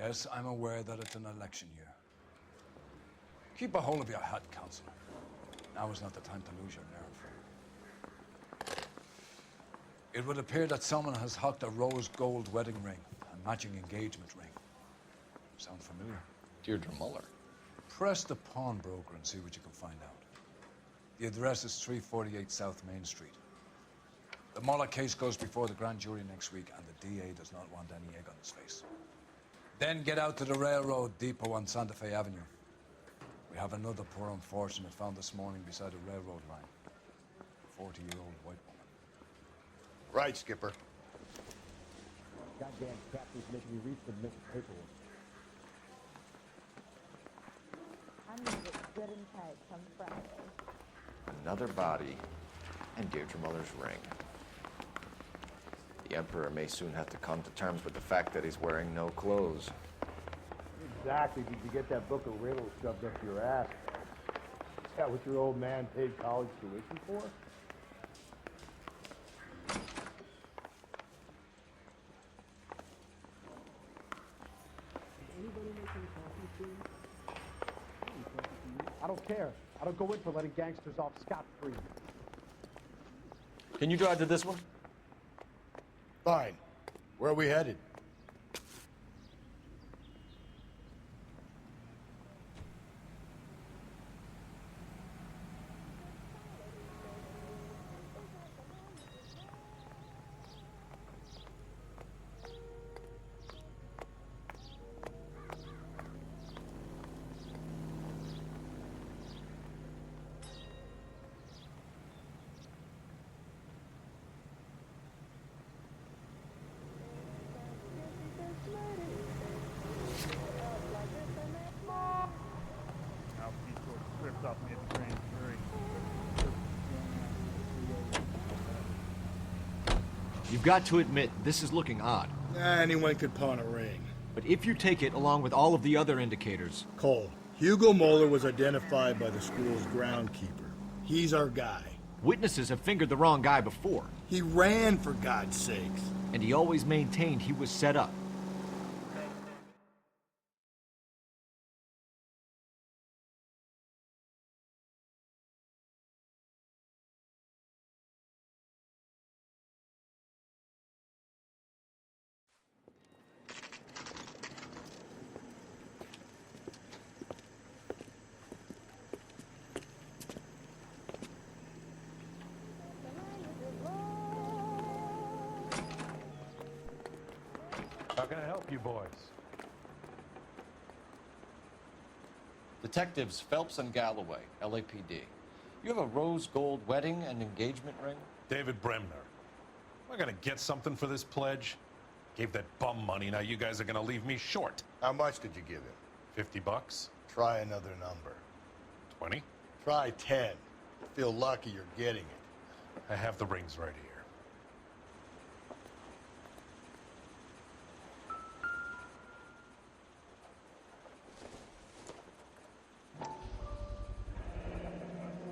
Yes, I'm aware that it's an election year. Keep a hold of your head, Counselor. Now is not the time to lose your nerve. It would appear that someone has hocked a rose gold wedding ring, a matching engagement ring. Sound familiar? Deirdre Muller. Press the pawnbroker and see what you can find out. The address is 348 South Main Street. The Muller case goes before the grand jury next week, and the DA does not want any egg on his face. Then get out to the railroad depot on Santa Fe Avenue. We have another poor unfortunate found this morning beside a railroad line. A 40-year-old white woman. Right, Skipper. Goddamn captain's making me resubmit the paperwork. I'm gonna get good and tight come Friday. Another body, and Deirdre Muller's ring. The Emperor may soon have to come to terms with the fact that he's wearing no clothes. Exactly. Did you get that book of riddles shoved up your ass? Is that what your old man paid college tuition for? I don't care. I don't go in for letting gangsters off scot-free. Can you drive to this one? Fine. Where are we headed? You've got to admit, this is looking odd. Anyone could pawn a ring. But if you take it along with all of the other indicators... Cole, Hugo Moeller was identified by the school's groundkeeper. He's our guy. Witnesses have fingered the wrong guy before. He ran, for God's sakes. And he always maintained he was set up. How can I help you boys? Detectives Phelps and Galloway, LAPD. You have a rose gold wedding and engagement ring? David Bremner. Am I gonna get something for this pledge? Gave that bum money, now you guys are gonna leave me short. How much did you give him? 50 bucks? Try another number. 20? Try 10. Feel lucky you're getting it. I have the rings right here.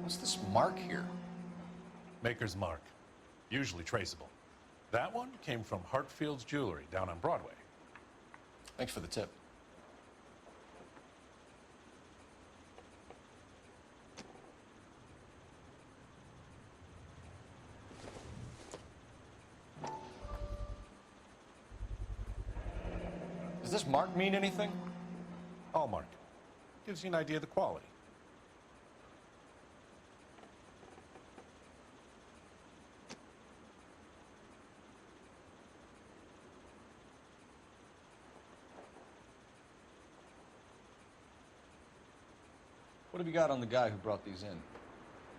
What's this mark here? Maker's mark. Usually traceable. That one came from Hartfield's Jewelry down on Broadway. Thanks for the tip. Does this mark mean anything? Hallmark. Gives you an idea of the quality. What have you got on the guy who brought these in?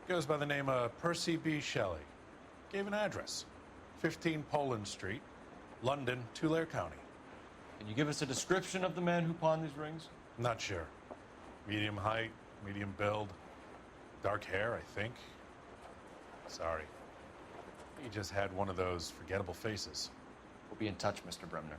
Goes by the name of Percy B. Shelley. Gave an address. 15 Poland Street, London, Tulare County. Can you give us a description of the man who pawned these rings? Not sure. Medium height, medium build, dark hair, I think. Sorry. He just had one of those forgettable faces. We'll be in touch, Mr. Bremner.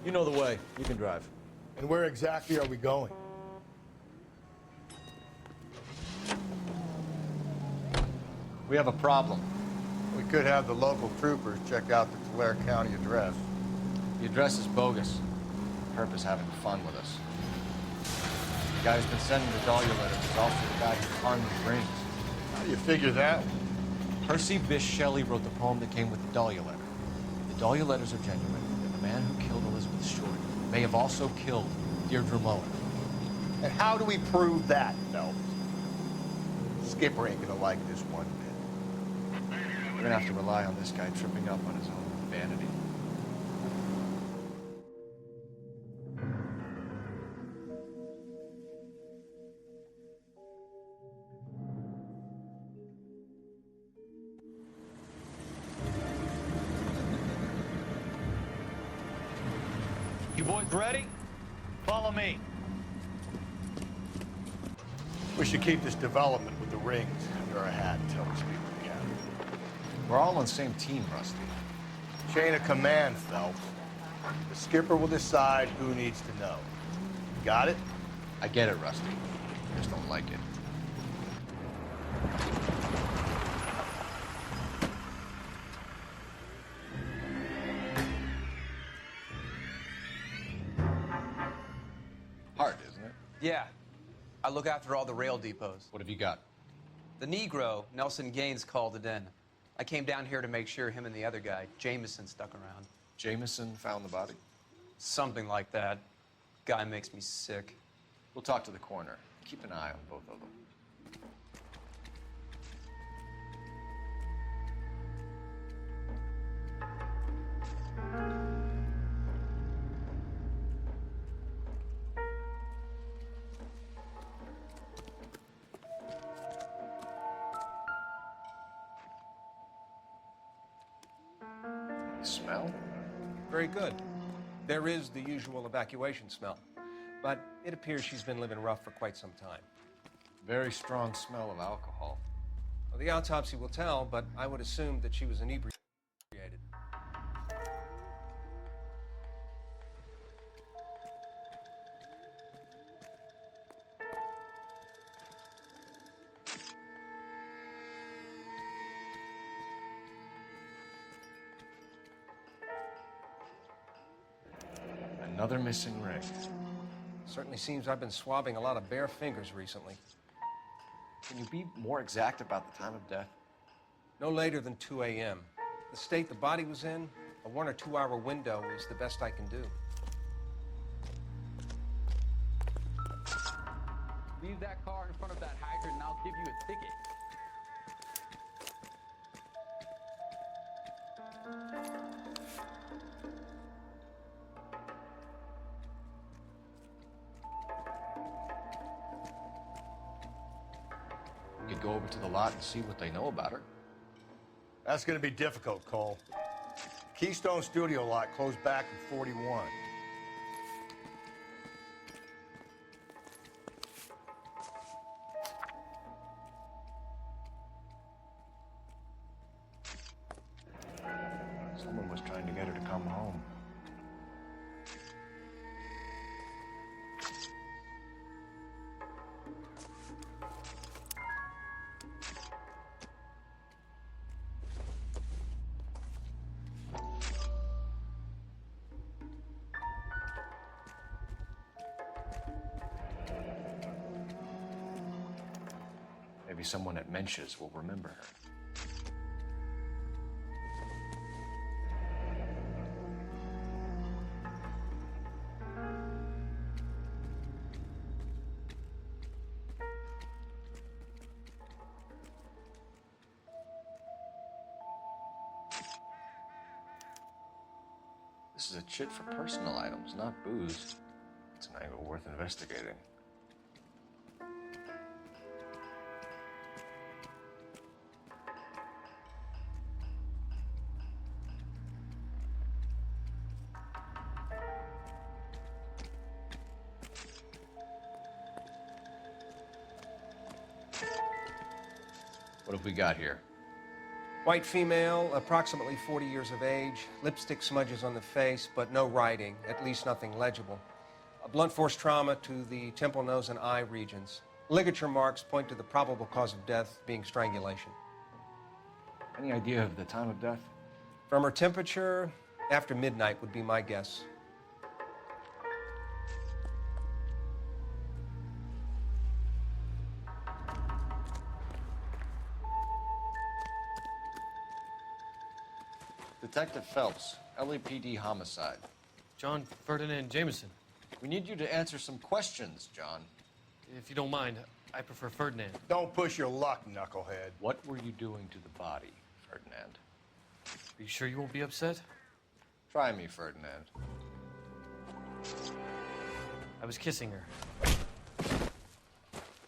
You know the way. You can drive. And where exactly are we going? We have a problem. We could have the local troopers check out the Tulare County address. The address is bogus. Herb is having fun with us. The guy who's been sending the Dália letters is also the guy who pawned the rings. How do you figure that? Percy Bysshe Shelley wrote the poem that came with the Dália letter. The Dália letters are genuine, and the man who killed Elizabeth Short may have also killed Deirdre Mullen. And how do we prove that, Phelps? Skipper ain't gonna like this one bit. We're gonna have to rely on this guy tripping up on his own vanity. You boys ready? Follow me. We should keep this development with the rings under our hat until we speak again. We're all on the same team, Rusty. Chain of command, Phelps. The skipper will decide who needs to know. Got it? I get it, Rusty. I just don't like it. Hard, isn't it? Yeah. I look after all the rail depots. What have you got? The Negro, Nelson Gaines, called it in. I came down here to make sure him and the other guy, Jameson, stuck around. Jameson found the body? Something like that. Guy makes me sick. We'll talk to the coroner. Keep an eye on both of them. Smell? Very good. There is the usual evacuation smell, but it appears she's been living rough for quite some time. Very strong smell of alcohol. Well, the autopsy will tell, but I would assume that she was inebriated. Another missing ring. Certainly seems I've been swabbing a lot of bare fingers recently. Can you be more exact about the time of death? No later than 2 a.m. The state the body was in, a 1 or 2 hour window is the best I can do. Leave that car in front of that hydrant and I'll give you a ticket. We could go over to the lot and see what they know about her. That's gonna be difficult, Cole. Keystone Studio lot closed back in 41. Someone was trying to get her to come home. Maybe someone at Mensch's will remember her. This is a chit for personal items, not booze. It's an angle worth investigating. What have we got here? White female, approximately 40 years of age, lipstick smudges on the face, but no writing, at least nothing legible. A blunt force trauma to the temple, nose, and eye regions. Ligature marks point to the probable cause of death being strangulation. Any idea of the time of death? From her temperature, after midnight would be my guess. Detective Phelps, LAPD homicide. John Ferdinand Jameson. We need you to answer some questions, John. If you don't mind, I prefer Ferdinand. Don't push your luck, knucklehead. What were you doing to the body, Ferdinand? Are you sure you won't be upset? Try me, Ferdinand. I was kissing her.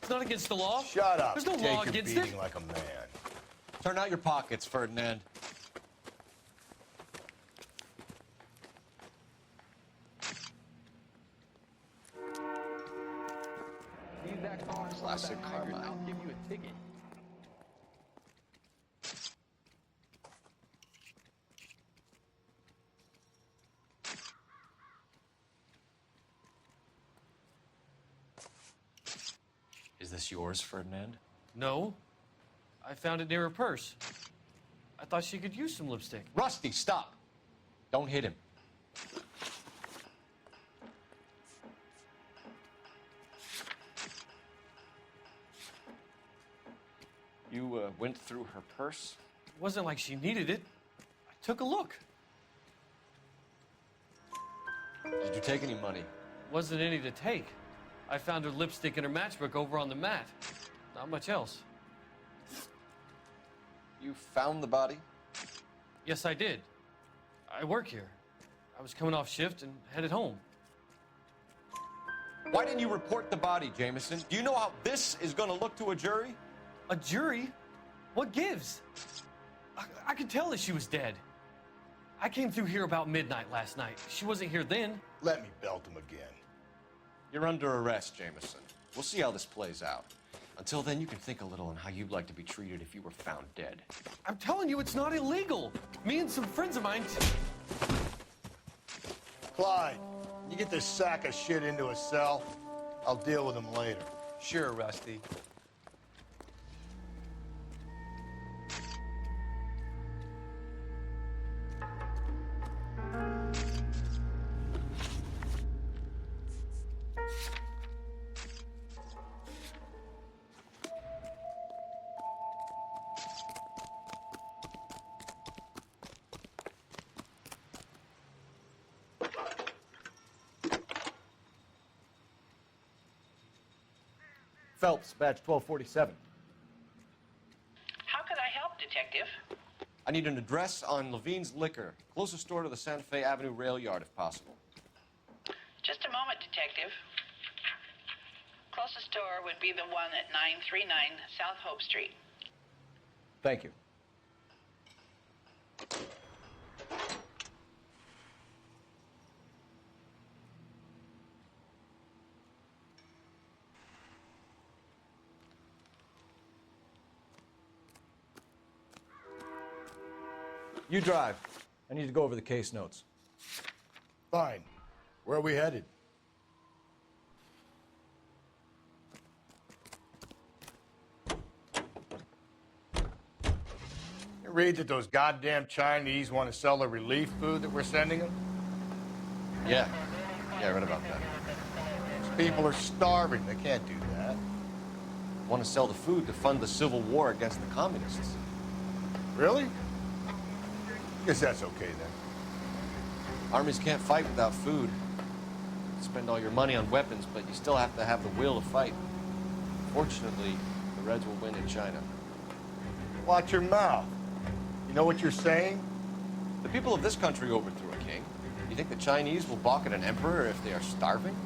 It's not against the law. Shut up. There's no Take law your against beating it. like a man. Turn out your pockets, Ferdinand. Leave that car in front of Classic that hydrant and Carmine. I'll give you a ticket. Is this yours, Ferdinand? No. I found it near her purse. I thought she could use some lipstick. Rusty, stop! Don't hit him. You went through her purse? It wasn't like she needed it. I took a look. Did you take any money? Wasn't any to take. I found her lipstick and her matchbook over on the mat. Not much else. You found the body? Yes, I did. I work here. I was coming off shift and headed home. Why didn't you report the body, Jameson? Do you know how this is going to look to a jury? A jury? What gives? I could tell that she was dead. I came through here about midnight last night. She wasn't here then. Let me belt him again. You're under arrest, Jameson. We'll see how this plays out. Until then, you can think a little on how you'd like to be treated if you were found dead. I'm telling you, it's not illegal. Me and some friends of mine... Clyde, you get this sack of shit into a cell. I'll deal with him later. Sure, Rusty. Phelps, badge 1247. How could I help, Detective? I need an address on Levine's Liquor. Closest store to the Santa Fe Avenue rail yard, if possible. Just a moment, Detective. Closest store would be the one at 939 South Hope Street. Thank you. You drive. I need to go over the case notes. Fine. Where are we headed? You read that those goddamn Chinese want to sell the relief food that we're sending them? Yeah. Yeah, I read about that. These people are starving. They can't do that. Want to sell the food to fund the civil war against the communists. Really? Guess that's okay then. Armies can't fight without food. You spend all your money on weapons, but you still have to have the will to fight. Fortunately, the Reds will win in China. Watch your mouth. You know what you're saying? The people of this country overthrew a king. You think the Chinese will balk at an emperor if they are starving?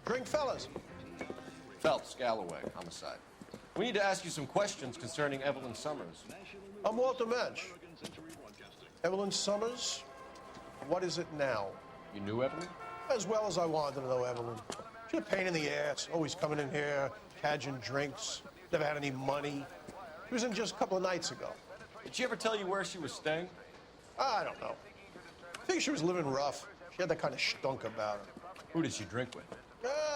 Drink, fellas. Phelps, Galloway, homicide. We need to ask you some questions concerning Evelyn Summers. I'm Walter Mensch. Evelyn Summers? What is it now? You knew Evelyn? As well as I wanted to know Evelyn. She's a pain in the ass, always coming in here, cadging drinks, never had any money. She was in just a couple of nights ago. Did she ever tell you where she was staying? I don't know. I think she was living rough. She had that kind of stunk about her. Who did she drink with?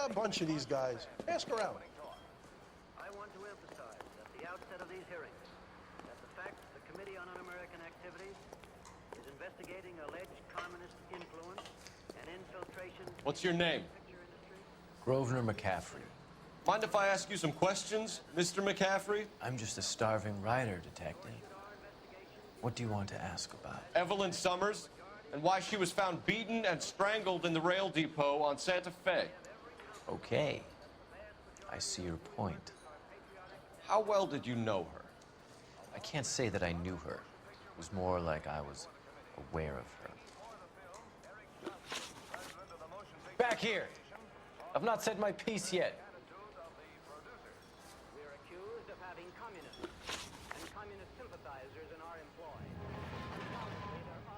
A bunch of these guys. Ask around. I want to emphasize at the outset of these hearings that the fact the Committee on Un-American Activities is investigating alleged communist influence and infiltration. What's your name? Grosvenor McCaffrey. Mind if I ask you some questions, Mr. McCaffrey? I'm just a starving writer, detective. What do you want to ask about? Evelyn Summers, and why she was found beaten and strangled in the rail depot on Santa Fe. Okay. I see your point. How well did you know her? I can't say that I knew her. It was more like I was aware of her. Back here! I've not said my piece yet. We're accused of having communists and communist sympathizers in our employ.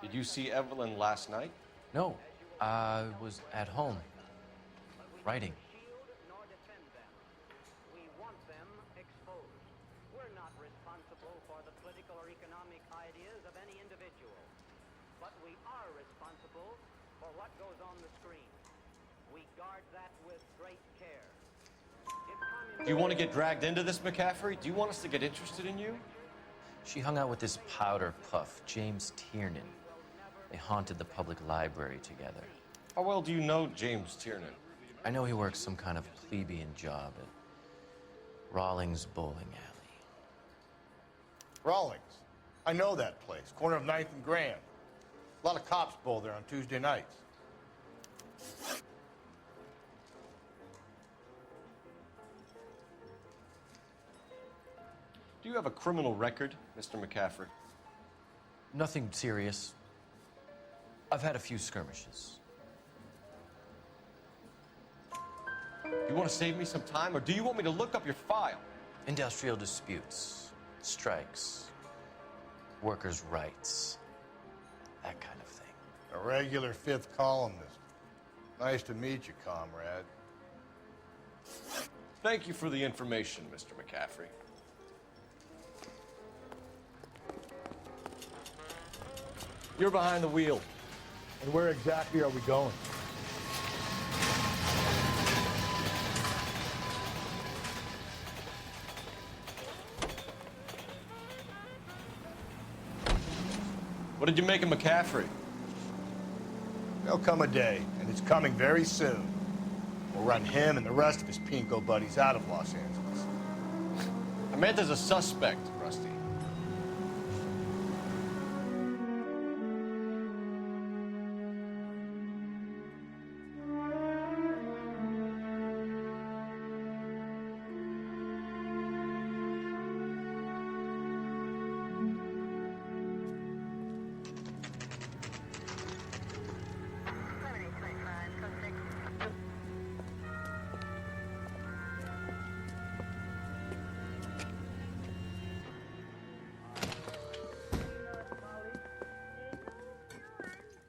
Did you see Evelyn last night? No. I was at home. Writing. Nor defend them. We want them exposed. We're not responsible for the political or economic ideas of any individual. But we are responsible for what goes on the screen. We guard that with great care. Do you want to get dragged into this, McCaffrey? Do you want us to get interested in you? She hung out with this powder puff, James Tiernan. They haunted the public library together. How well do you know James Tiernan? I know he works some kind of plebeian job at Rawlings Bowling Alley. Rawlings. I know that place. Corner of 9th and Grand. A lot of cops bowl there on Tuesday nights. Do you have a criminal record, Mr. McCaffrey? Nothing serious. I've had a few skirmishes. Do you want to save me some time, or do you want me to look up your file? Industrial disputes, strikes, workers' rights, that kind of thing. A regular fifth columnist. Nice to meet you, comrade. Thank you for the information, Mr. McCaffrey. You're behind the wheel. And where exactly are we going? What did you make of McCaffrey? There'll come a day, and it's coming very soon. We'll run him and the rest of his pinko buddies out of Los Angeles. I meant as a suspect, Rusty.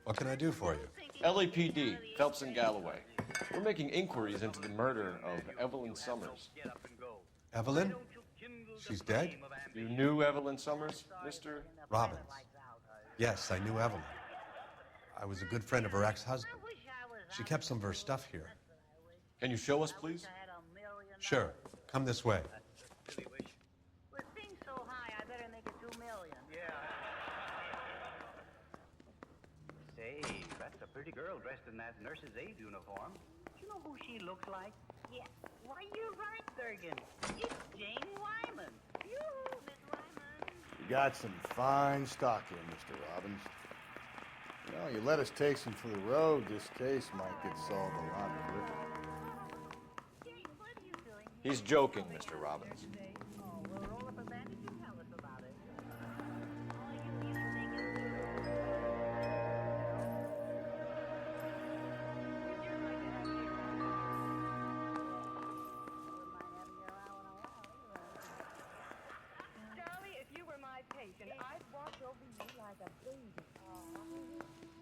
What can I do for you? LAPD, Phelps and Galloway. We're making inquiries into the murder of Evelyn Summers. Evelyn? She's dead? You knew Evelyn Summers, Mr. Robbins. Yes, I knew Evelyn. I was a good friend of her ex-husband. She kept some of her stuff here. Can you show us, please? Sure. Come this way. With things so high, I better make it 2 million. Yeah. Say, that's a pretty girl dressed in that nurse's aide uniform. Do you know who she looks like? Yeah. Why, you're right, Durgan. It's Jane Wyman. Yoo-hoo, Miss Wyman. You got some fine stock here, Mr. Robbins. You know, you let us take some for the road, this case might get solved a lot quicker. He's joking, Mr. Robbins. like a baby.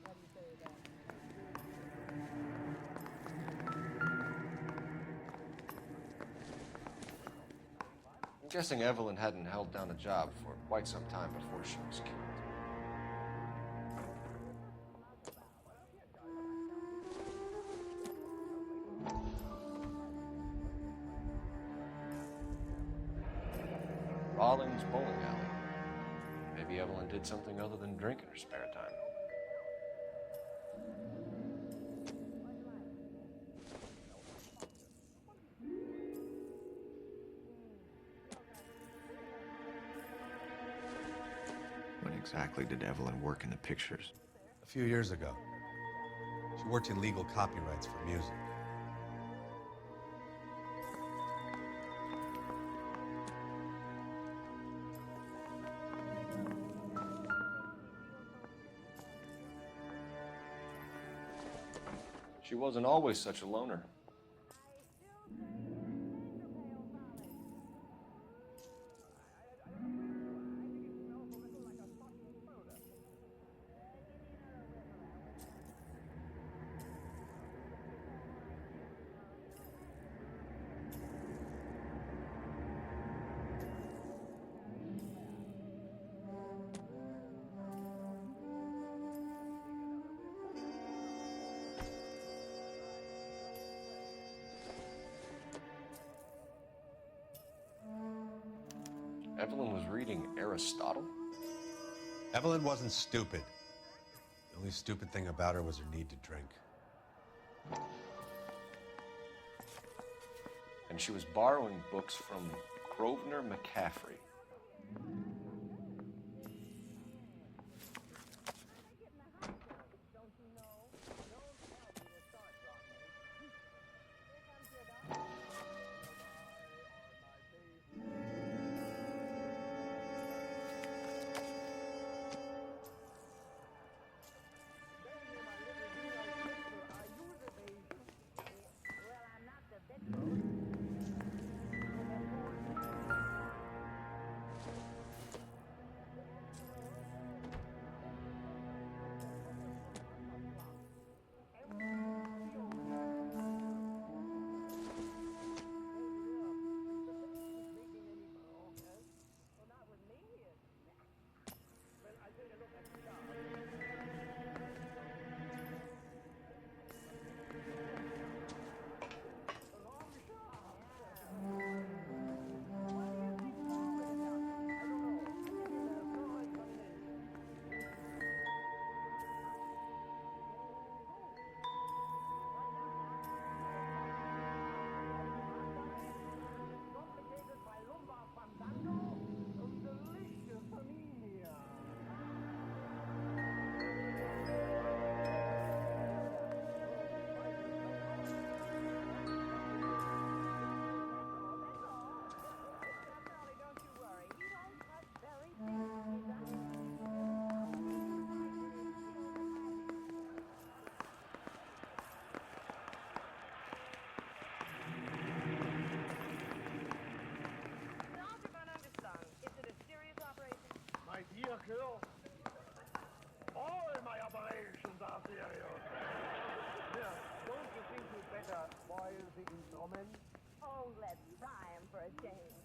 What do you say to that? I'm guessing Evelyn hadn't held down a job for quite some time before she was killed. Rawlings Bowling Alley. Maybe Evelyn did something other than drink in her spare time. When exactly did Evelyn work in the pictures? A few years ago. She worked in legal copyrights for music. She wasn't always such a loner. Evelyn was reading Aristotle? Evelyn wasn't stupid. The only stupid thing about her was her need to drink. And she was borrowing books from Grosvenor McCaffrey. All my operations are serious. Yeah, don't you think you'd better boil the instrument? Oh, let's try him for a change.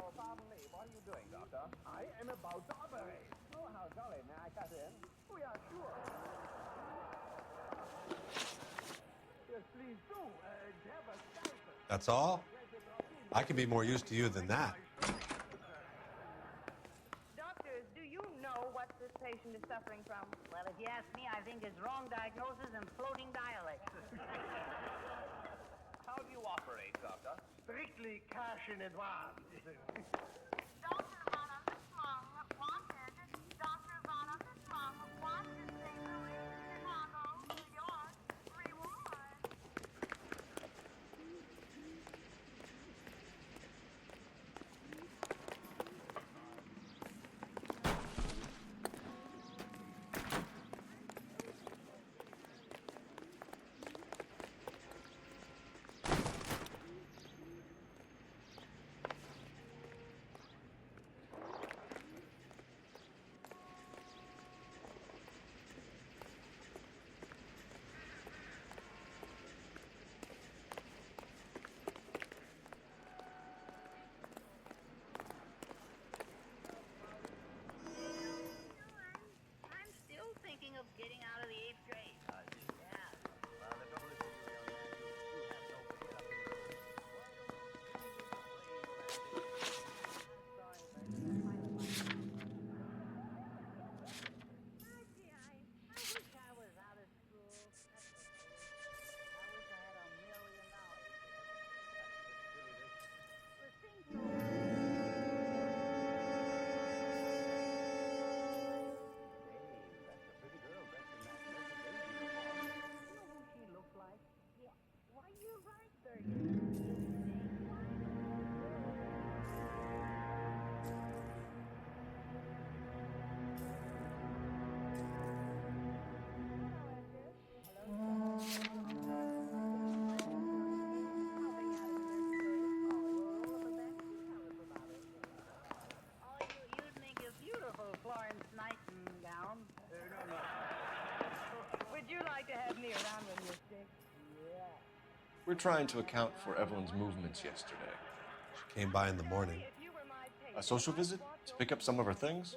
Oh, pardon me. What are you doing, Doctor? I am about to operate. Oh, how jolly. May I cut in? Oh, yeah, sure. Yes, please do. Have a scalpel. That's all? I can be more used to you than that. Doctors, do you know what this patient is suffering from? Well, if you ask me, I think it's wrong diagnosis and floating dialect. How do you operate, Doctor? Strictly cash in advance. like to have me around when you're sick? Yeah. We're trying to account for Evelyn's movements yesterday. She came by in the morning. A social visit to pick up some of her things?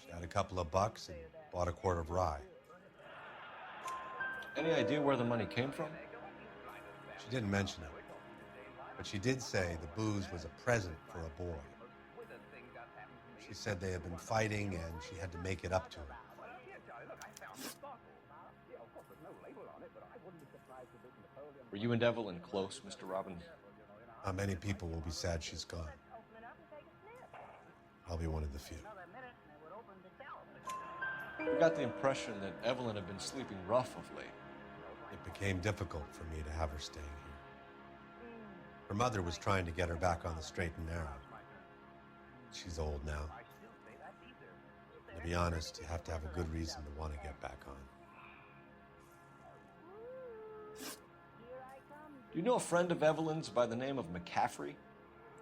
She had a couple of bucks and bought a quart of rye. Any idea where the money came from? She didn't mention it, but she did say the booze was a present for a boy. She said they had been fighting and she had to make it up to him. Were you and Evelyn close, Mr. Robbins? Not many people will be sad she's gone. I'll be one of the few. We got the impression that Evelyn had been sleeping rough of late. It became difficult for me to have her staying here. Her mother was trying to get her back on the straight and narrow. She's old now. And to be honest, you have to have a good reason to want to get back on. Do you know a friend of Evelyn's by the name of McCaffrey?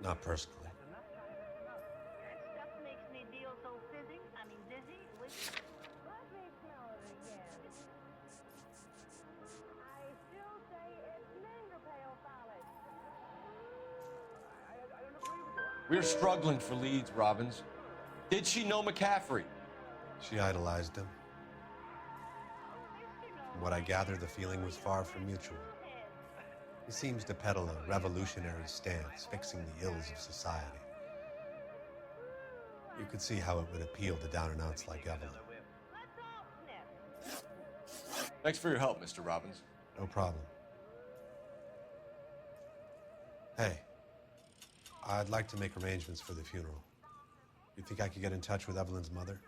Not personally. Stuff makes me feel so dizzy. Let me smell it again. I still say it's mango pale fale. We're struggling for leads, Robbins. Did she know McCaffrey? She idolized him. From what I gather, the feeling was far from mutual. He seems to peddle a revolutionary stance, fixing the ills of society. You could see how it would appeal to down-and-outs like Evelyn. Thanks for your help, Mr. Robbins. No problem. Hey, I'd like to make arrangements for the funeral. You think I could get in touch with Evelyn's mother?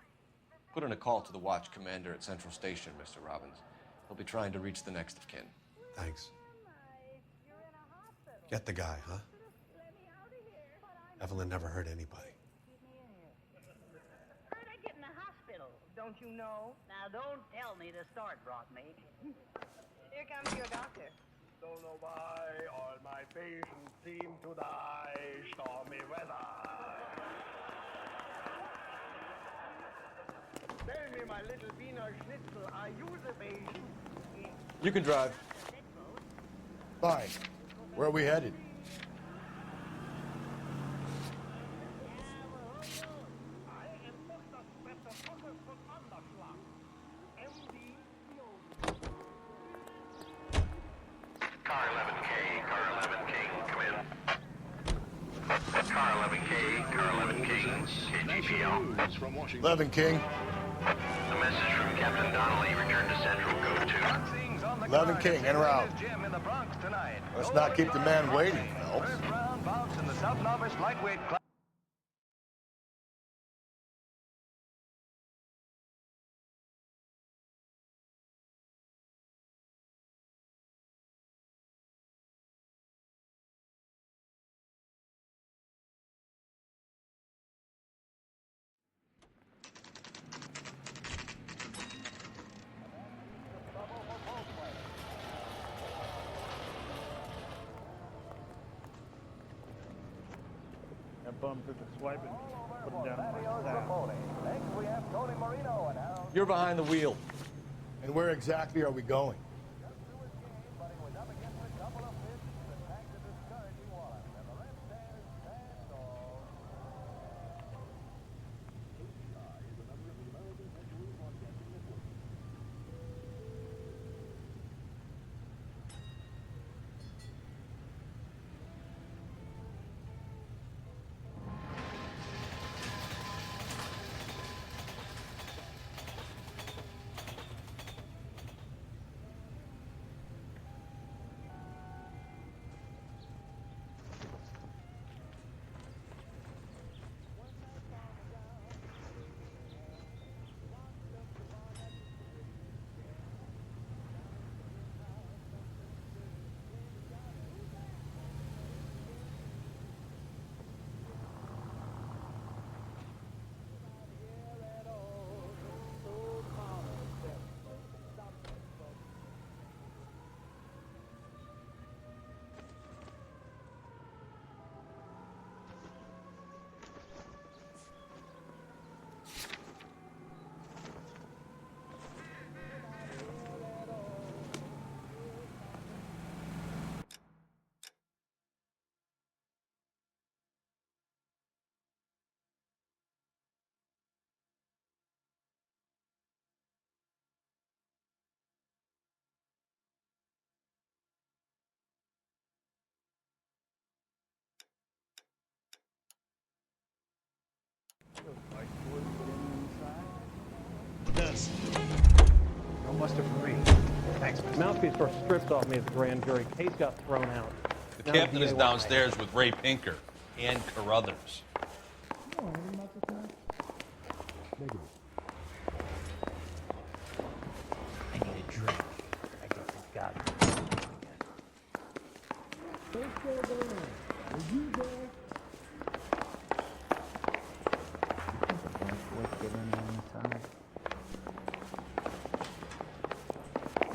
Put in a call to the watch commander at Central Station, Mr. Robbins. He'll be trying to reach the next of kin. Thanks. Get the guy, huh? Evelyn never hurt anybody. How'd I get in the hospital? Don't you know? Now, don't tell me the start brought me. Here comes your doctor. Don't know why all my patients seem to die. Stormy weather. Tell me, my little Wiener Schnitzel, are you the patient? You can drive. Fine. Where are we headed? Car 11K, car 11K, come in. Car 11K, car 11K, KGPL. From Washington. 11 King. A message from Captain Donnelly, return to Central, go to. 11 King, en route. Let's not keep the man waiting, Phelps. That bum took a swipe and put him down in my staff. You're behind the wheel. And where exactly are we going? Mouthpiece was stripped off me at the grand jury. Case got thrown out. The captain is downstairs with Ray Pinker and Carruthers. I need a drink. I guess it's got it.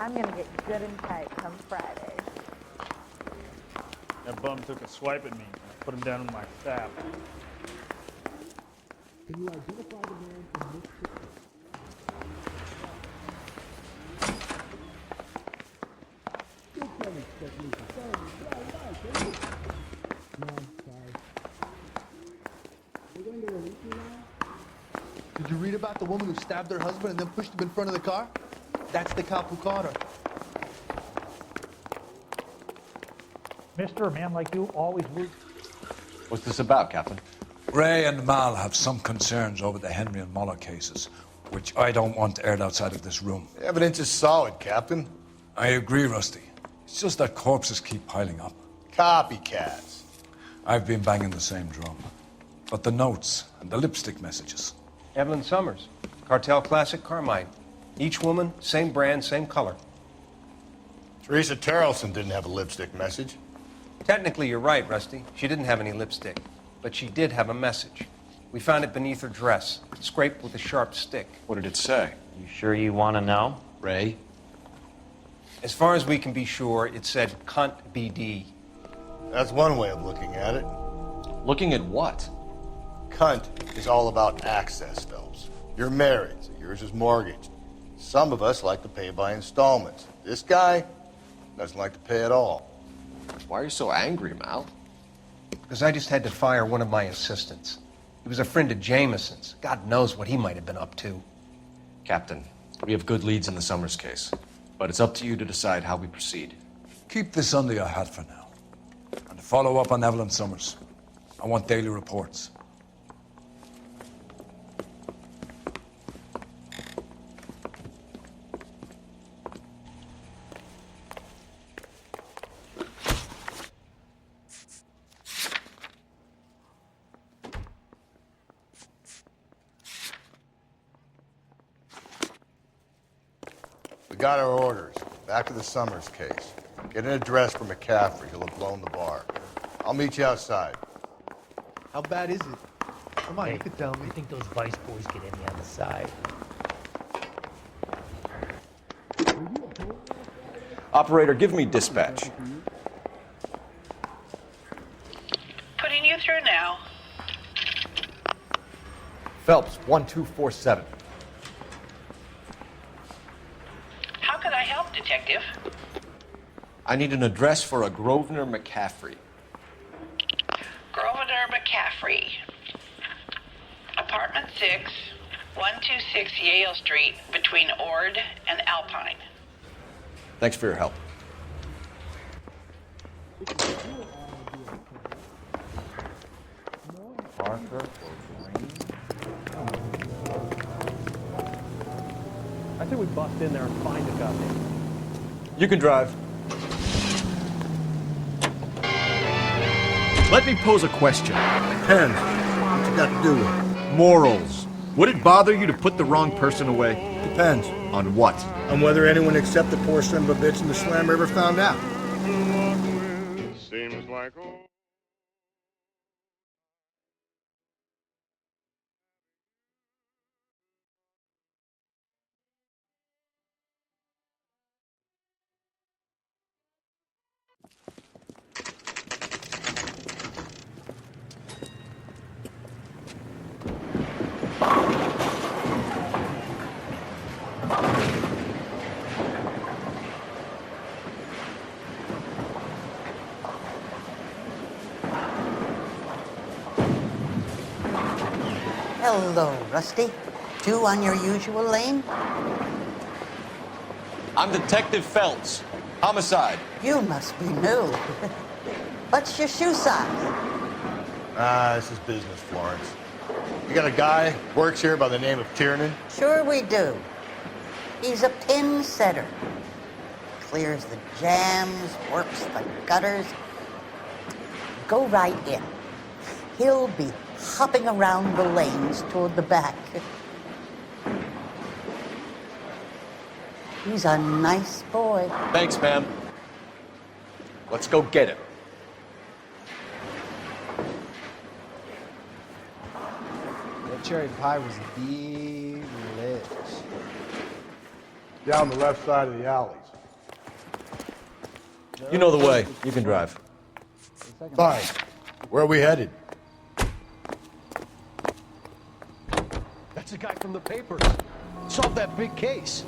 I'm gonna get good and tight come Friday. That bum took a swipe at me. I put him down in my sap. Can you identify the man in this picture? You can't expect me to tell you. Can you? No, sorry. You're going to release me now? Did you read about the woman who stabbed her husband and then pushed him in front of the car? That's the cop who caught her. Mister, a man like you always would. What's this about, Captain? Ray and Mal have some concerns over the Henry and Muller cases, which I don't want aired outside of this room. The evidence is solid, Captain. I agree, Rusty. It's just that corpses keep piling up. Copycats. I've been banging the same drum. But the notes and the lipstick messages. Evelyn Summers, Cartel Classic Carmine. Each woman, same brand, same color. Teresa Terrelson didn't have a lipstick message. Technically, you're right, Rusty. She didn't have any lipstick, but she did have a message. We found it beneath her dress, scraped with a sharp stick. What did it say? You sure you want to know? Ray? As far as we can be sure, it said cunt BD. That's one way of looking at it. Looking at what? Cunt is all about access, Phelps. You're married, so yours is mortgaged. Some of us like to pay by installments. This guy doesn't like to pay at all. Why are you so angry, Mal? Because I just had to fire one of my assistants. He was a friend of Jameson's. God knows what he might have been up to. Captain, we have good leads in the Summers case, but it's up to you to decide how we proceed. Keep this under your hat for now. And to follow up on Evelyn Summers, I want daily reports. We got our orders. Back to the Summers case. Get an address for McCaffrey. He'll have blown the bar. I'll meet you outside. How bad is it? Come on, you could tell me. I think those Vice boys get any on the side. Operator, give me dispatch. Putting you through now. Phelps, 1247. How could I help, Detective? I need an address for a Grosvenor McCaffrey. Grosvenor McCaffrey. Apartment 6, 126 Yale Street, between Ord and Alpine. Thanks for your help. Parker or Green? I think we bust in there and find a guy. You can drive. Let me pose a question. Depends. What you got to do with it? Morals. Would it bother you to put the wrong person away? Depends. On what? On whether anyone except the poor son of a bitch in the slammer ever found out. Seems like Hello, Rusty. Two on your usual lane? I'm Detective Phelps. Homicide. You must be new. What's your shoe size? This is business, Florence. You got a guy works here by the name of Tiernan? Sure we do. He's a pin setter. clears the jams, works the gutters. Go right in. He'll be hopping around the lanes toward the back. He's a nice boy. Thanks, ma'am. Let's go get him. That cherry pie was delicious. Down the left side of the alleys. You know the way. You can drive. Fine. Where are we headed? That's the guy from the papers. Solved that big case.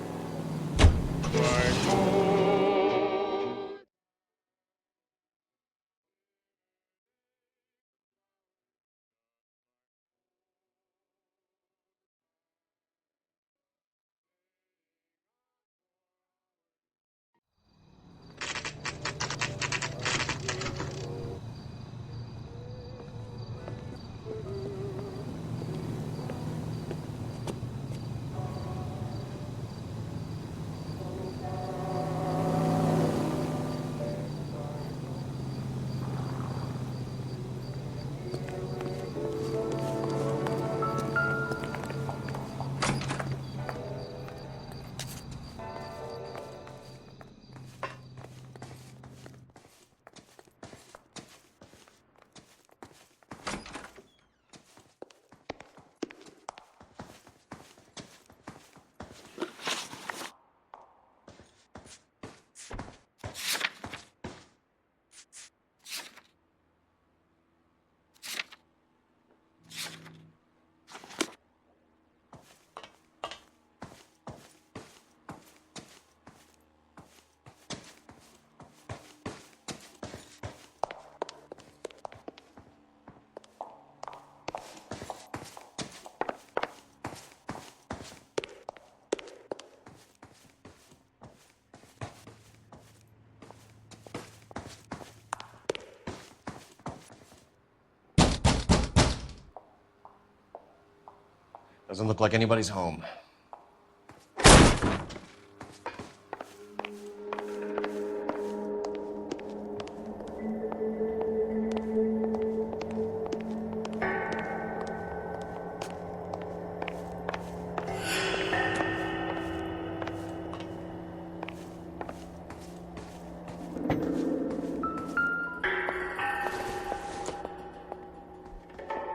Doesn't look like anybody's home.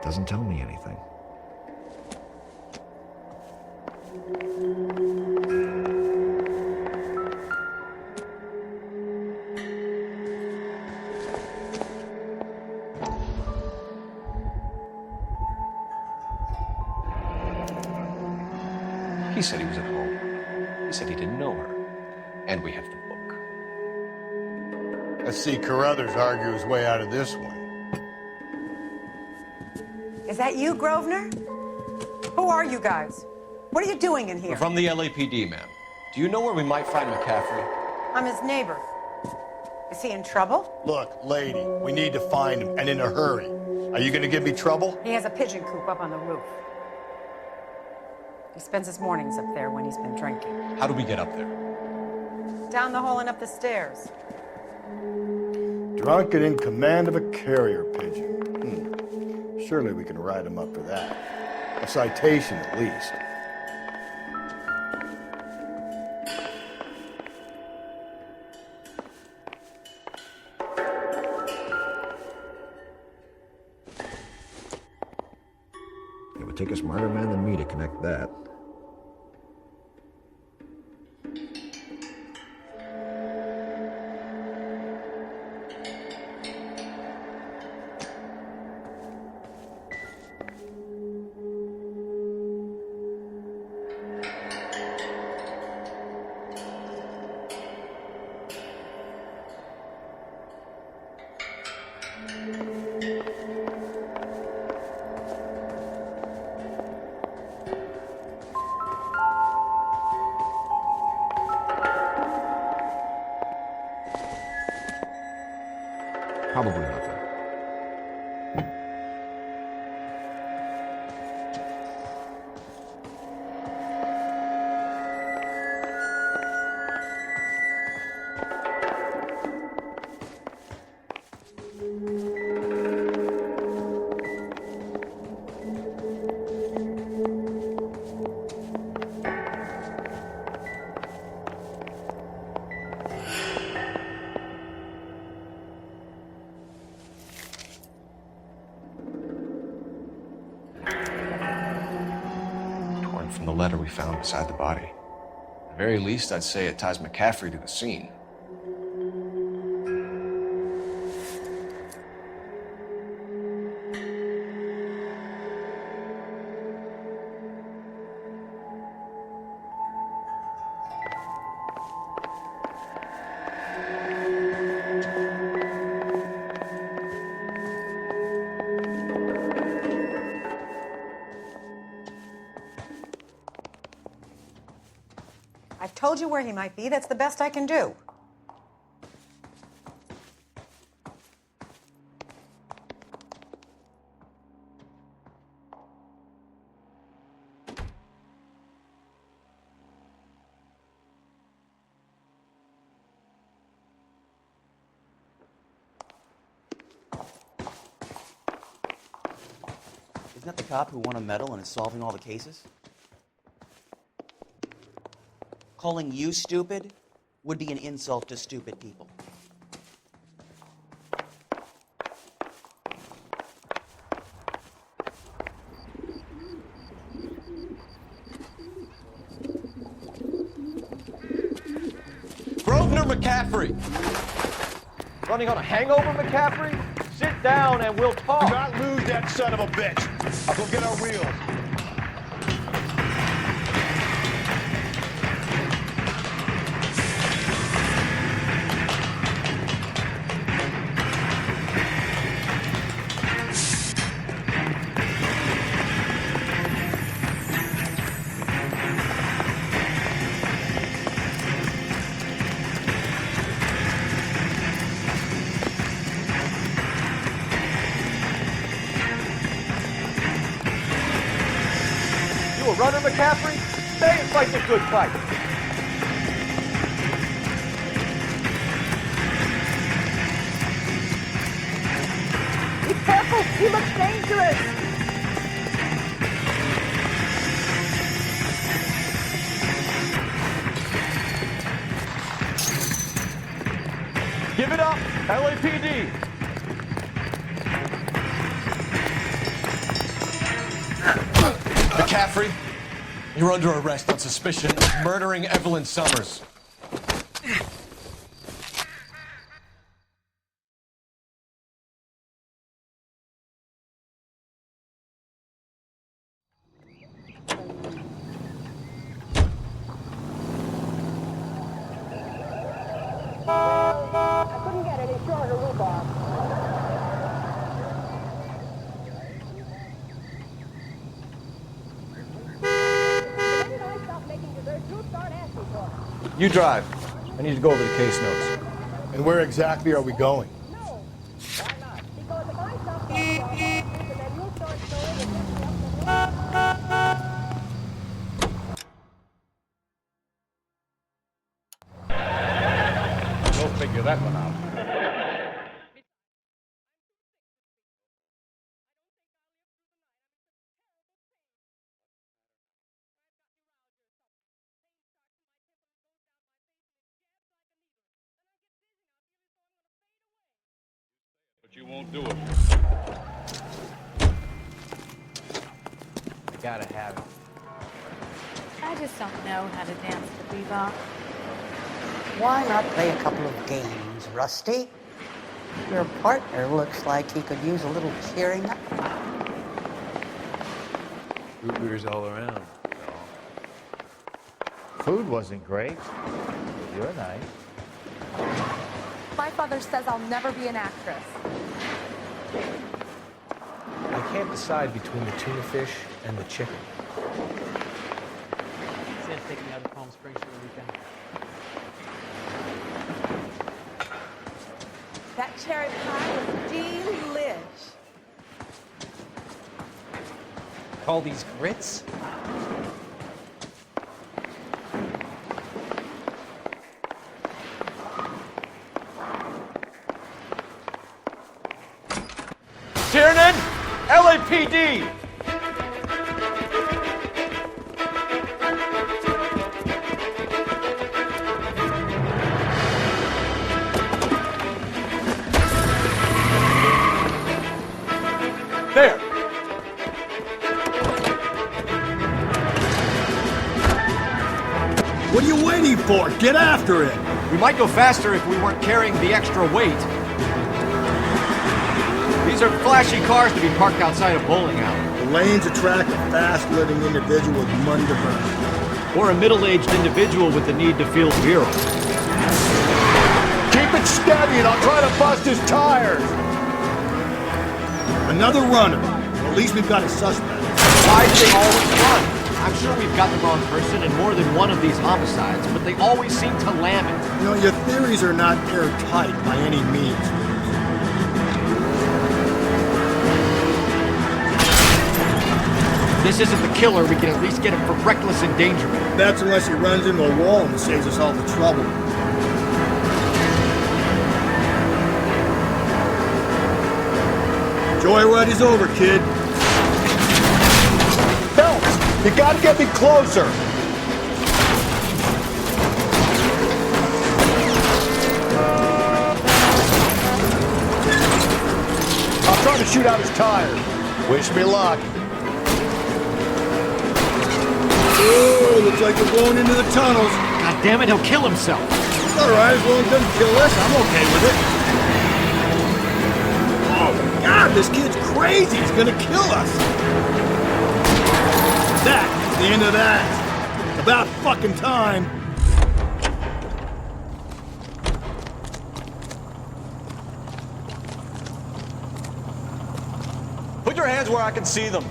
Doesn't tell me anything. He said he was at home. He said he didn't know her. And we have the book. Let's see Carruthers argue his way out of this one. Is that you, Grosvenor? Who are you guys? What are you doing in here? We're from the LAPD, ma'am. Do you know where we might find McCaffrey? I'm his neighbor. Is he in trouble? Look, lady, we need to find him, and in a hurry. Are you gonna give me trouble? He has a pigeon coop up on the roof. He spends his mornings up there when he's been drinking. How do we get up there? Down the hall and up the stairs. Drunk and in command of a carrier pigeon. Surely we can write him up for that. A citation, at least. It would take a smarter man than me to connect that. Probably nothing. from the letter we found beside the body. At the very least, I'd say it ties McCaffrey to the scene. I've told you where he might be. That's the best I can do. Isn't that the cop who won a medal and is solving all the cases? Calling you stupid would be an insult to stupid people. Grosvenor McCaffrey! Running on a hangover, McCaffrey? Sit down and we'll talk. Do not lose that son of a bitch. I'll go get our wheels. Runner McCaffrey, stay and fight the good fight. Be careful, he looks dangerous. Give it up, LAPD. McCaffrey, you're under arrest on suspicion of murdering Evelyn Summers. I couldn't get any shorter rhubarb. You drive. I need to go over the case notes. And where exactly are we going? We'll figure that one out. But you won't do it. I gotta have it. I just don't know how to dance the bebop. Why not play a couple of games, Rusty? Your partner looks like he could use a little cheering up. Root beers all around. Food wasn't great, but you're nice. My father says I'll never be an actress. I can't decide between the tuna fish and the chicken. Sam's taking me out of Palm Springs for the weekend. That cherry pie was delish. Call these grits? Tiernan, LAPD! There! What are you waiting for? Get after it! We might go faster if we weren't carrying the extra weight. These are flashy cars to be parked outside a bowling alley. The lanes attract a fast-living individual with money to burn. Or a middle-aged individual with the need to feel virile. Keep it steady and I'll try to bust his tires! Another runner. Well, at least we've got a suspect. Why do they always run? I'm sure we've got the wrong person in more than one of these homicides, but they always seem to lam it. You know, your theories are not airtight by any means. This isn't the killer, we can at least get him for reckless endangerment. That's unless he runs into a wall and saves us all the trouble. Joyride is over, kid. Phelps, you gotta get me closer! I'm trying to shoot out his tires. Wish me luck. Oh, looks like we're going into the tunnels. God damn it, he'll kill himself. It's all right, as long as he doesn't kill us, I'm okay with it. Oh, God, this kid's crazy. He's gonna kill us. That's the end of that. About fucking time. Put your hands where I can see them.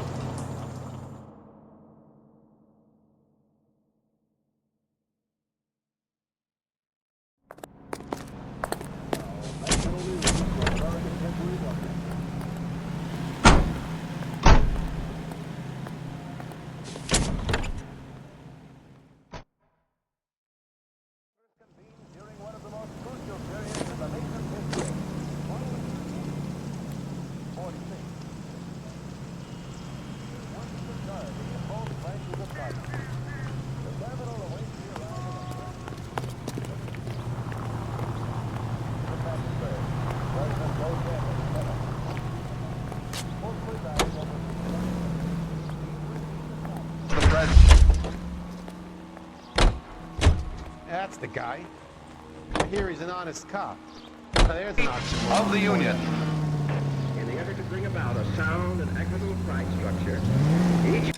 That's the guy. I hear he's an honest cop. There's an oxymoron. Of the Union. In the effort to bring about a sound and equitable price structure, each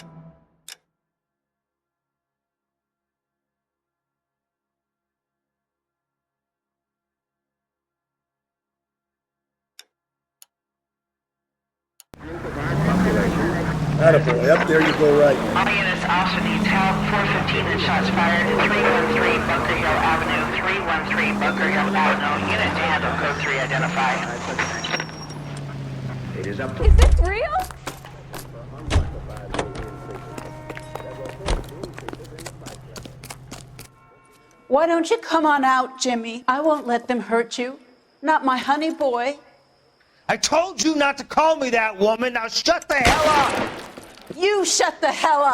Attaboy, up there you go right. All units also needs help. 415 and shots fired at 313 Bunker Hill Avenue. 313 Bunker Hill Avenue. Unit to handle code 3 identify. it is up to... Is this real? Why don't you come on out, Jimmy? I won't let them hurt you. Not my honey boy. I told you not to call me that, woman. Now shut the hell up! You shut the hell up!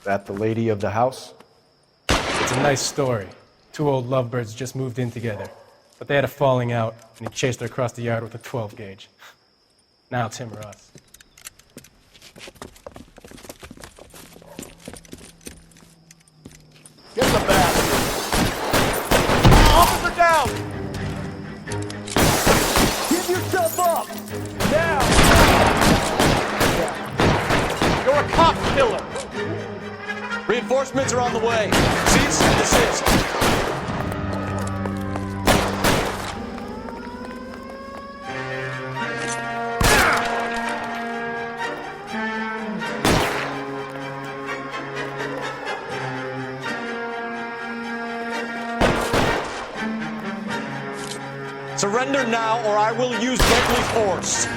That the lady of the house? It's a nice story. Two old lovebirds just moved in together. But they had a falling out, and he chased her across the yard with a 12 gauge. Now it's him or us. Get the bastard! Officer down! Give yourself up! Now! You're a cop killer! Reinforcements are on the way. Cease and desist. Surrender now, or I will use deadly force.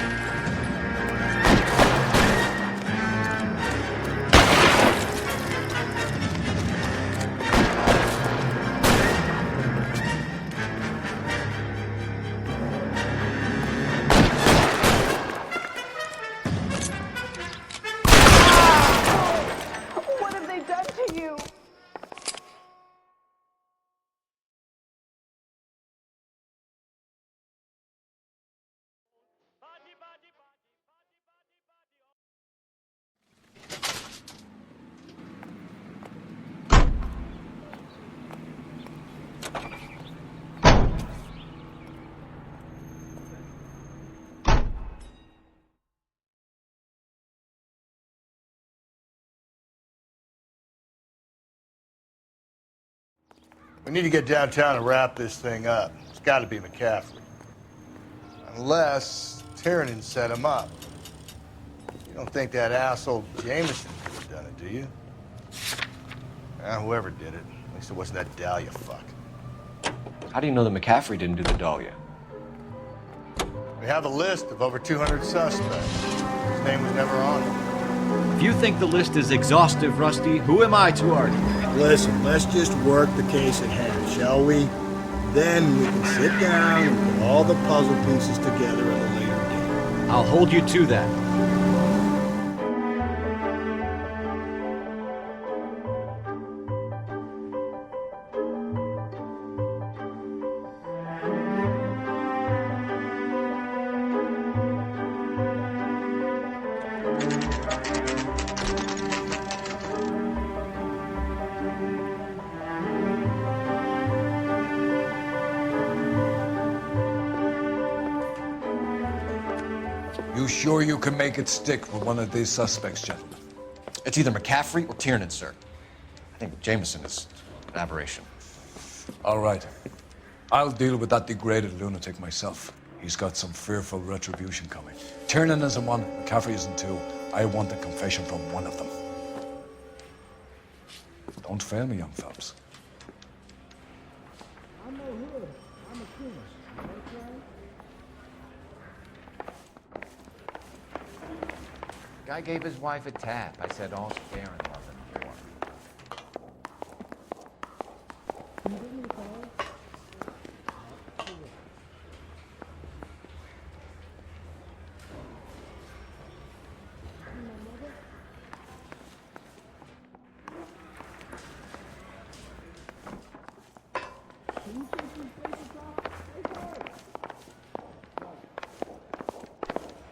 What have they done to you? We need to get downtown and wrap this thing up. It's got to be McCaffrey. Unless Tiernan set him up. You don't think that asshole Jameson could have done it, do you? Whoever did it. At least it wasn't that Dália fuck. How do you know that McCaffrey didn't do the Dália? We have a list of over 200 suspects. His name was never on it. If you think the list is exhaustive, Rusty, who am I to argue? Listen, let's just work the case at hand, shall we? Then we can sit down and put all the puzzle pieces together at a later date. I'll hold you to that. You sure you can make it stick with one of these suspects, gentlemen? It's either McCaffrey or Tiernan, sir. I think Jameson is an aberration. All right. I'll deal with that degraded lunatic myself. He's got some fearful retribution coming. Tiernan isn't one, McCaffrey isn't two. I want a confession from one of them. Don't fail me, young Phelps. I'm no hood. I'm a chemist. Guy gave his wife a tap. I said all's fair in love and war.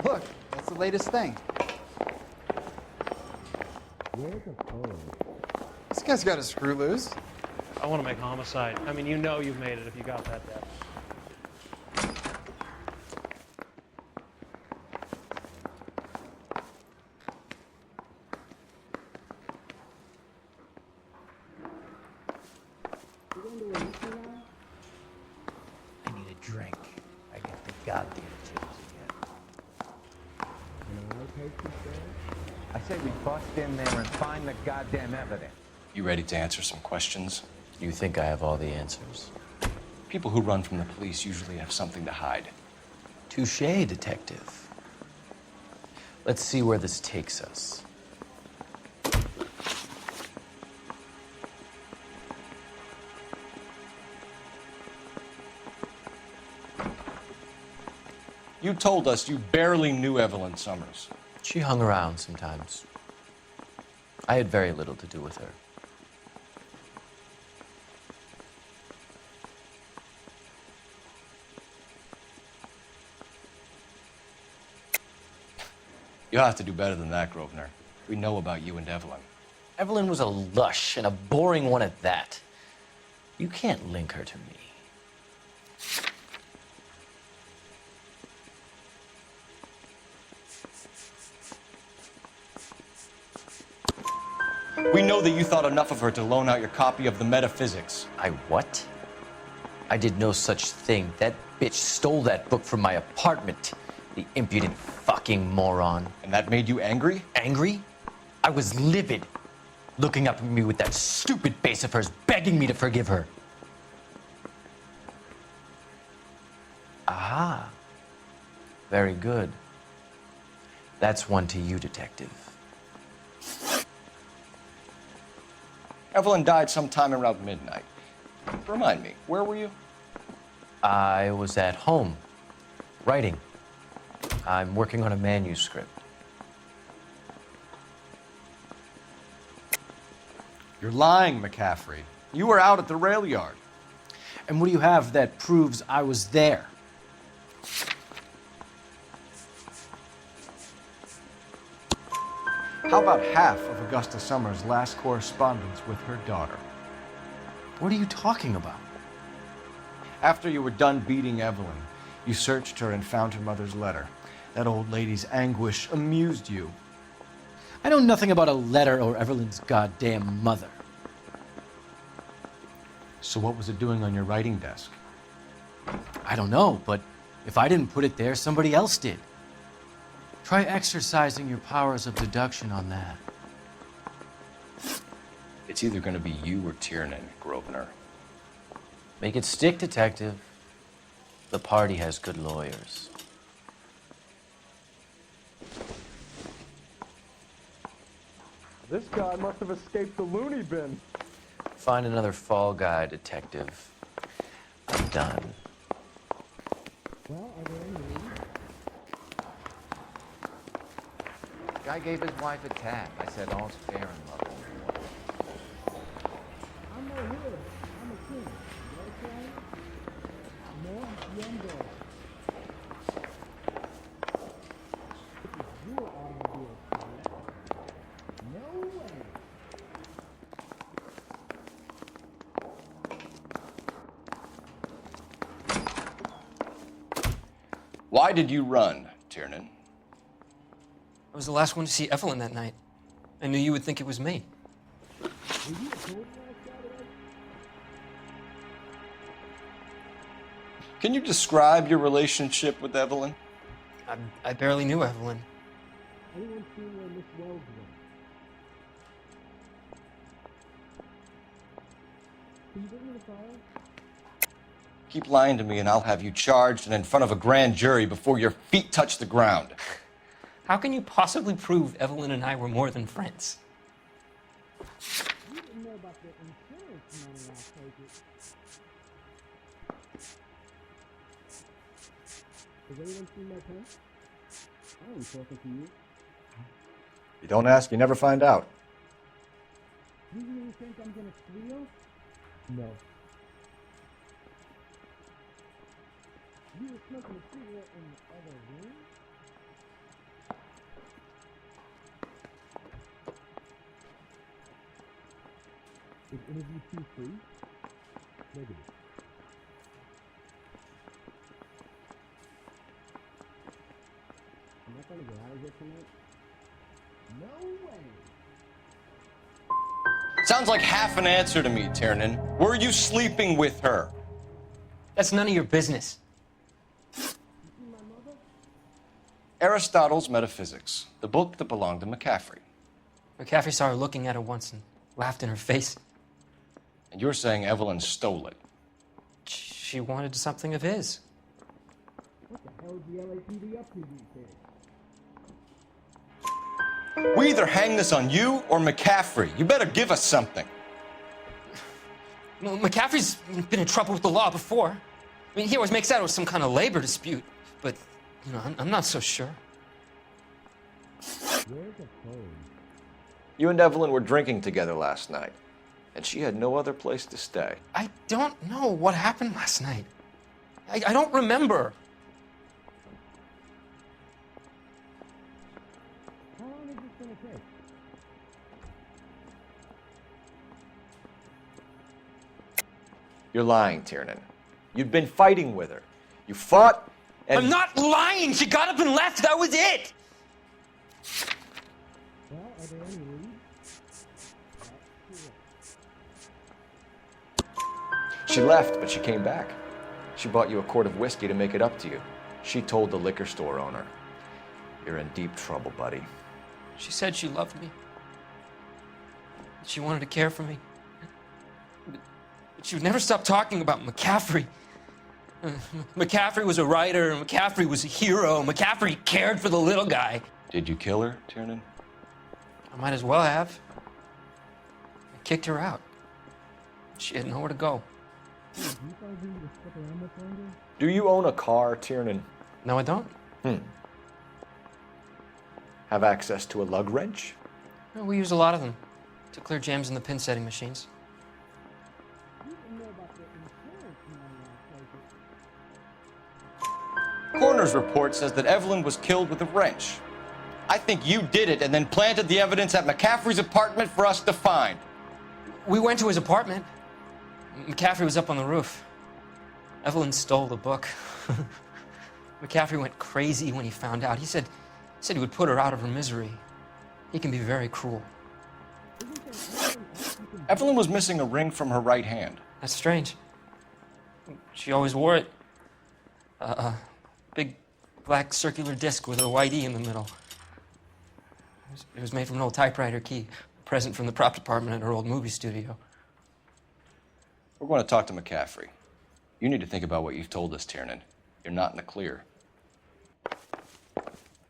Look, that's the latest thing. This guy's got a screw loose. I want to make homicide. I mean, you know you've made it if you got that depth. I need a drink. I get the goddamn chills again. I say we bust in there and find the goddamn evidence. You ready to answer some questions? You think I have all the answers? People who run from the police usually have something to hide. Touché, detective. Let's see where this takes us. You told us you barely knew Evelyn Summers. She hung around sometimes. I had very little to do with her. You'll have to do better than that, Grosvenor. We know about you and Evelyn. Evelyn was a lush, and a boring one at that. You can't link her to me. We know that you thought enough of her to loan out your copy of the Metaphysics. I what? I did no such thing. That bitch stole that book from my apartment. The impudent fucking moron. And that made you angry? Angry? I was livid. Looking up at me with that stupid face of hers, begging me to forgive her. Aha. Very good. That's one to you, detective. Evelyn died sometime around midnight. Remind me, where were you? I was at home, writing. I'm working on a manuscript. You're lying, McCaffrey. You were out at the rail yard. And what do you have that proves I was there? How about half of Augusta Summers' last correspondence with her daughter? What are you talking about? After you were done beating Evelyn, you searched her and found her mother's letter. That old lady's anguish amused you. I know nothing about a letter or Evelyn's goddamn mother. So what was it doing on your writing desk? I don't know, but if I didn't put it there, somebody else did. Try exercising your powers of deduction on that. It's either going to be you or Tiernan, Grosvenor. Make it stick, detective. The party has good lawyers. This guy must have escaped the loony bin. Find another fall guy, detective. I'm done. Well, are there any leads? Guy gave his wife a tap. I said all's fair in love. I'm no hero. I'm a king. You okay? No, young girl. This is your automobile, son. No way. Why did you run, Tiernan? I was the last one to see Evelyn that night. I knew you would think it was me. Can you describe your relationship with Evelyn? I barely knew Evelyn. Anyone seen where Miss Wells went? Can you bring me the file? Keep lying to me and I'll have you charged and in front of a grand jury before your feet touch the ground. How can you possibly prove Evelyn and I were more than friends? You didn't know about the insurance money, I take it. Has anyone seen my pen? I am talking to you. You don't ask, you never find out. Do you really think I'm gonna squeal? No. You were smoking a cigarette in the other room? Is interview 2 free? Negative. Am I gonna get out of here tonight? No way! Sounds like half an answer to me, Tiernan. Were you sleeping with her? That's none of your business. You see my mother? Aristotle's Metaphysics, the book that belonged to McCaffrey. McCaffrey saw her looking at her once and laughed in her face. And you're saying Evelyn stole it. She wanted something of his. What the hell is the LAPD up to these days? We either hang this on you or McCaffrey. You better give us something. Well, McCaffrey's been in trouble with the law before. I mean, he always makes out it was some kind of labor dispute. But, you know, I'm not so sure. Where's the phone? You and Evelyn were drinking together last night, and she had no other place to stay. I don't know what happened last night. I don't remember. How long is this gonna take? You're lying, Tiernan. You'd been fighting with her. You fought, and... I'm not lying! She got up and left! That was it! Well, are there any leads? She left, but she came back. She bought you a quart of whiskey to make it up to you. She told the liquor store owner. You're in deep trouble, buddy. She said she loved me. She wanted to care for me. But she would never stop talking about McCaffrey. McCaffrey was a writer, and McCaffrey was a hero. McCaffrey cared for the little guy. Did you kill her, Tiernan? I might as well have. I kicked her out. She had nowhere to go. Do you own a car, Tiernan? No, I don't. Have access to a lug wrench? No, we use a lot of them to clear jams in the pin setting machines. Coroner's report says that Evelyn was killed with a wrench. I think you did it and then planted the evidence at McCaffrey's apartment for us to find. We went to his apartment. McCaffrey was up on the roof. Evelyn stole the book. McCaffrey went crazy when he found out. He said he would put her out of her misery. He can be very cruel. Evelyn was missing a ring from her right hand. That's strange. She always wore it. Big black circular disc with a white E in the middle. It was made from an old typewriter key, a present from the prop department at her old movie studio. We're going to talk to McCaffrey. You need to think about what you've told us, Tiernan. You're not in the clear. Am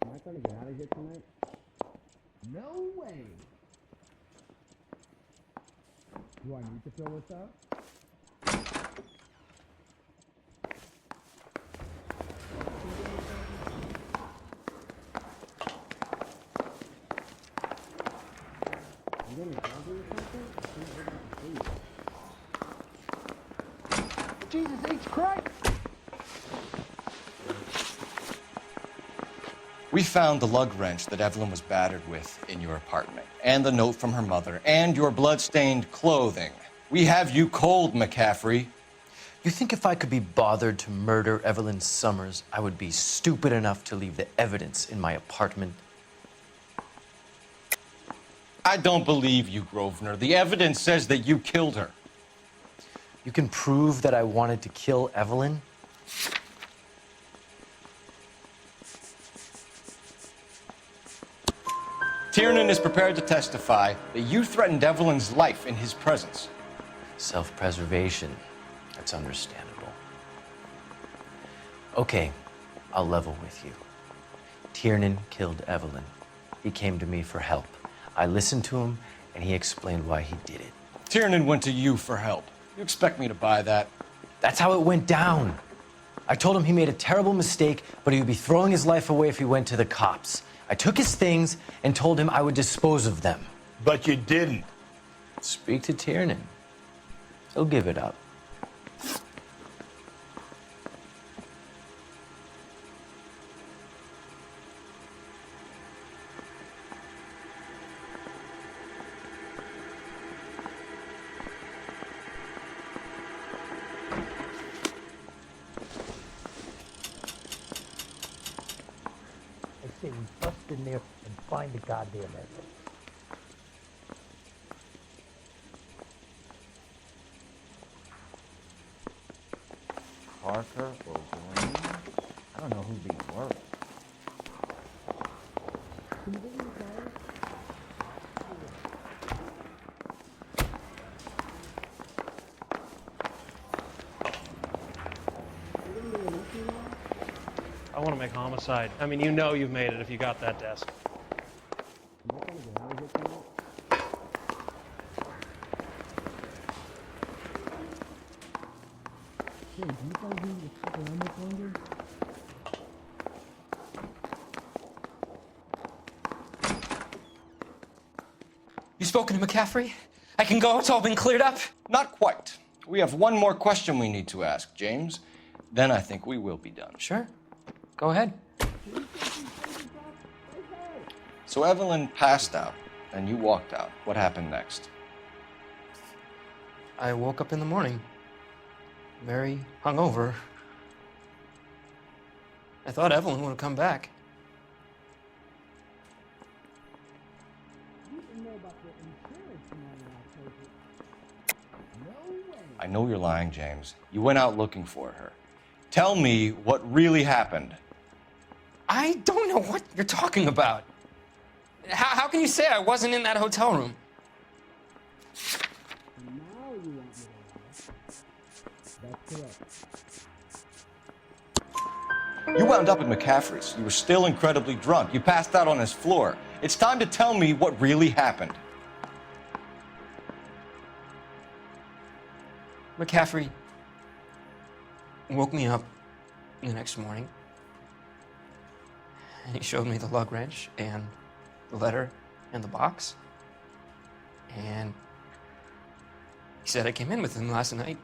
I going to get out of here tonight? No way. Do I need to fill this out? You getting hungry or something? Jesus H. Christ! We found the lug wrench that Evelyn was battered with in your apartment, and the note from her mother, and your blood-stained clothing. We have you cold, McCaffrey. You think if I could be bothered to murder Evelyn Summers, I would be stupid enough to leave the evidence in my apartment? I don't believe you, Grosvenor. The evidence says that you killed her. You can prove that I wanted to kill Evelyn? Tiernan is prepared to testify that you threatened Evelyn's life in his presence. Self-preservation. That's understandable. Okay, I'll level with you. Tiernan killed Evelyn. He came to me for help. I listened to him, and he explained why he did it. Tiernan went to you for help. You expect me to buy that? That's how it went down. I told him he made a terrible mistake, but he would be throwing his life away if he went to the cops. I took his things and told him I would dispose of them. But you didn't. Speak to Tiernan. He'll give it up. I say we bust in there and find the goddamn evidence. Parker or Green? I don't know who these were. I want to make homicide. I mean, you know you've made it if you got that desk. You spoken to McCaffrey? I can go, it's all been cleared up? Not quite. We have one more question we need to ask, James. Then I think we will be done. Sure. Go ahead. So Evelyn passed out, and you walked out. What happened next? I woke up in the morning, very hungover. I thought Evelyn would have come back. I know you're lying, James. You went out looking for her. Tell me what really happened. I don't know what you're talking about. How can you say I wasn't in that hotel room? You wound up at McCaffrey's. You were still incredibly drunk. You passed out on his floor. It's time to tell me what really happened. McCaffrey woke me up the next morning, and he showed me the lug wrench and the letter and the box, and he said I came in with him last night.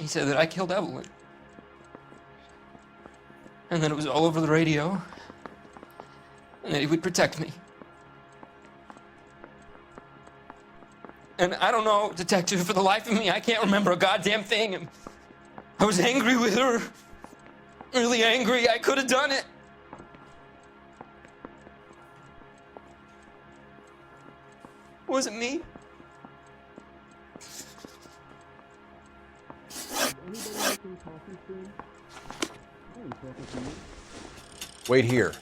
He said that I killed Evelyn, and that it was all over the radio, and that he would protect me. And I don't know, detective, for the life of me, I can't remember a goddamn thing. And I was angry with her. Really angry. I could have done it. It wasn't me. Wait here.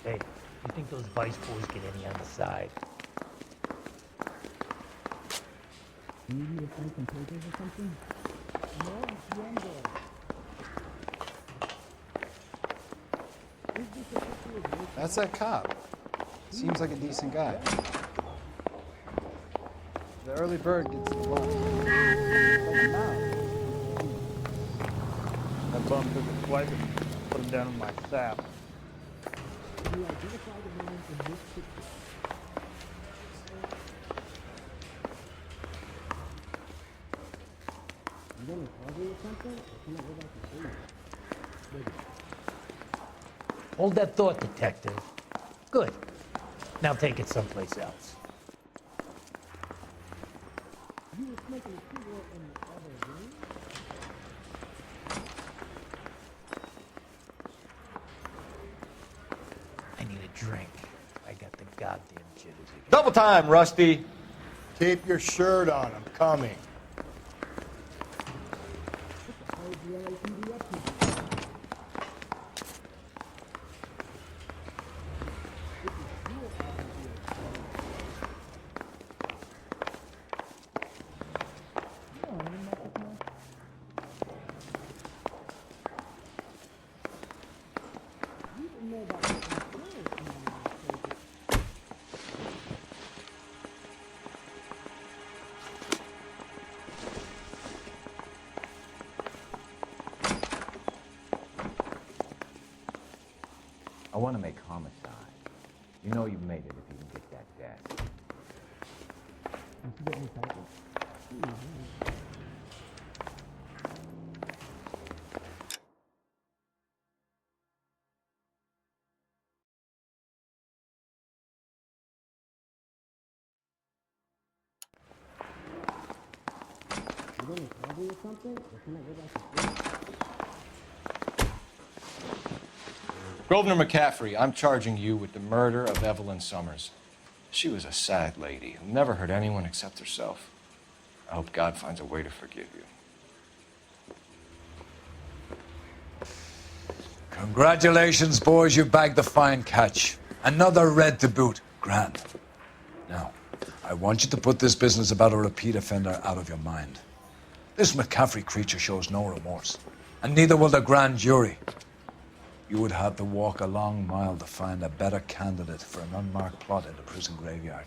Hey, you think those vice boys get any on the side? That's that cop. Seems like a decent guy. The early bird gets the worm. That bum took a swipe and put him down in my sap. Hold that thought, detective. Good. Now take it someplace else. I need a drink. I got the goddamn jitters again. Double time, Rusty. Keep your shirt on. I'm coming. I want to make homicide. You know you've made it if you can get that desk. Grosvenor McCaffrey, I'm charging you with the murder of Evelyn Summers. She was a sad lady who never hurt anyone except herself. I hope God finds a way to forgive you. Congratulations, boys. You bagged the fine catch. Another red to boot. Grand. Now, I want you to put this business about a repeat offender out of your mind. This McCaffrey creature shows no remorse, and neither will the grand jury. You would have to walk a long mile to find a better candidate for an unmarked plot in the prison graveyard.